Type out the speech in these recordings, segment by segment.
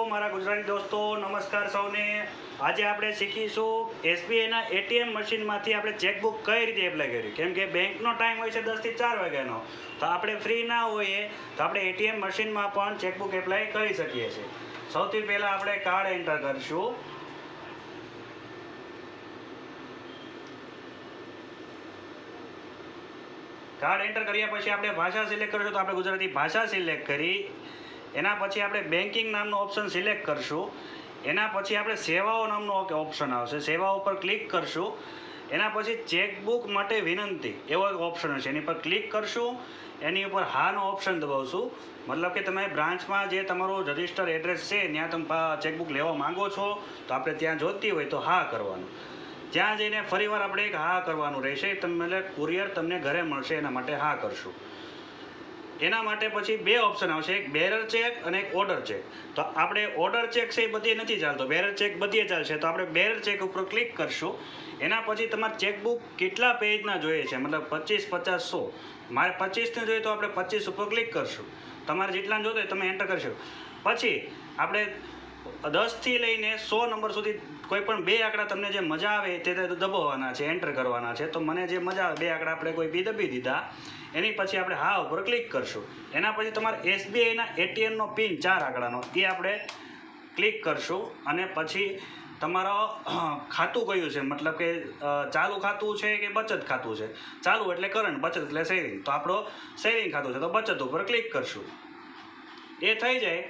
મારા ગુજરાતી દોસ્તો, નમસ્કાર સૌને। આજે આપણે શીખીશું એસબીઆઈના એટીએમ મશીનમાંથી આપણે ચેકબુક કઈ રીતે એપ્લાય કરવી। કેમ કે બેંકનો ટાઈમ હોય છે 10 થી 4 વાગ્યાનો, તો આપણે ફ્રી ના હોઈએ તો આપણે એટીએમ મશીનમાં પણ ચેકબુક એપ્લાય કરી શકીએ છીએ। સૌથી પહેલાં આપણે કાર્ડ એન્ટર કરીશું। કાર્ડ એન્ટર કર્યા પછી આપણે ભાષા સિલેક્ટ કરીશું, તો આપણે ગુજરાતી ભાષા સિલેક્ટ કરી એના પછી આપણે બેન્કિંગ નામનો ઓપ્શન સિલેક્ટ કરશું। એના પછી આપણે સેવાઓ નામનો ઓપ્શન આવશે, સેવાઓ ઉપર ક્લિક કરશું। એના પછી ચેકબુક માટે વિનંતી એવો એક ઓપ્શન હશે, એની પર ક્લિક કરશું। એની ઉપર હાનો ઓપ્શન દબાવશું, મતલબ કે તમે બ્રાન્ચમાં જે તમારું રજિસ્ટર એડ્રેસ છે ત્યાં તમે ચેકબુક લેવા માંગો છો તો આપણે ત્યાં જોઈતી હોય તો હા કરવાનું। ત્યાં જઈને ફરીવાર આપણે એક હા કરવાનું રહેશે, એટલે કુરિયર તમને ઘરે મળશે એના માટે હા કરશું। એના માટે પછી બે ઓપ્શન આવશે, એક બેરર ચેક અને એક ઓર્ડર ચેક। તો આપણે ઓર્ડર ચેક છે એ બધે નથી ચાલતો, બેરર ચેક બધે ચાલશે, તો આપણે બેરર ચેક ઉપર ક્લિક કરશું। એના પછી તમારે ચેકબુક કેટલા પેજના જોઈએ છે, મતલબ 25, 50, 100। મારે 25ને જોઈએ તો આપણે 25 ઉપર ક્લિક કરશું। તમારે જેટલા જોતો હોય તમે એન્ટર કરશો। પછી આપણે 10 થી લઈને 100 નંબર સુધી કોઈ પણ બે આંકડા તમને જે મજા આવે તે દબાવવાના છે, એન્ટર કરવાના છે। તો મને જે મજા આવે બે આંકડા આપણે કોઈ બી દબી દીધા। એની પછી આપણે હા ઉપર ક્લિક કરશું। એના પછી તમારે એસબીઆઈના એટીએમનો પિન 4 આંકડાનો એ આપણે ક્લિક કરશું। અને પછી તમારો ખાતું કયું છે, મતલબ કે ચાલુ ખાતું છે કે બચત ખાતું છે। ચાલુ એટલે કરંટ, બચત એટલે સેવિંગ, તો આપણો સેવિંગ ખાતું છે તો બચત ઉપર ક્લિક કરશું। એ થઈ જાય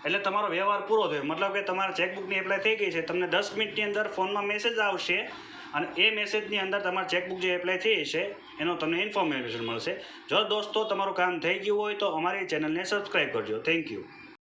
એટલે તમારો વ્યવહાર પૂરો થયો, મતલબ કે તમારા ચેકબુકની એપ્લાય થઈ ગઈ છે। તમને 10 મિનિટની અંદર ફોનમાં મેસેજ આવશે અને એ મેસેજની અંદર તમારી ચેકબુક જે એપ્લાય થઈ છે એનો તમને ઇન્ફોર્મેશન મળશે। જો દોસ્તો તમારું કામ થઈ ગયું હોય તો અમારી ચેનલને સબસ્ક્રાઈબ કરજો। Thank you.